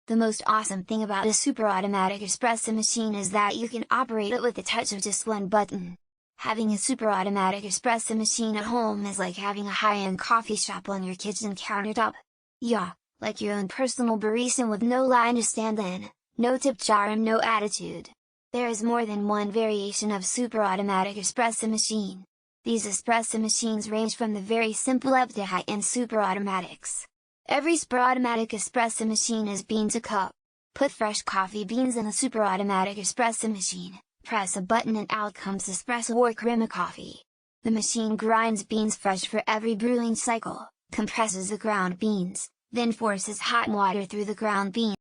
The most awesome thing about a super automatic espresso machine is that you can operate it with the touch of just one button. Having a super automatic espresso machine at home is like having a high-end coffee shop on your kitchen countertop. Yeah, like your own personal barista with no line to stand in, no tip jar and no attitude. There is more than one variation of super automatic espresso machine. These espresso machines range from the very simple up to high-end super automatics. Every super automatic espresso machine is bean to cup. Put fresh coffee beans in a super automatic espresso machine, press a button and out comes espresso or crema coffee. The machine grinds beans fresh for every brewing cycle, compresses the ground beans, then forces hot water through the ground beans.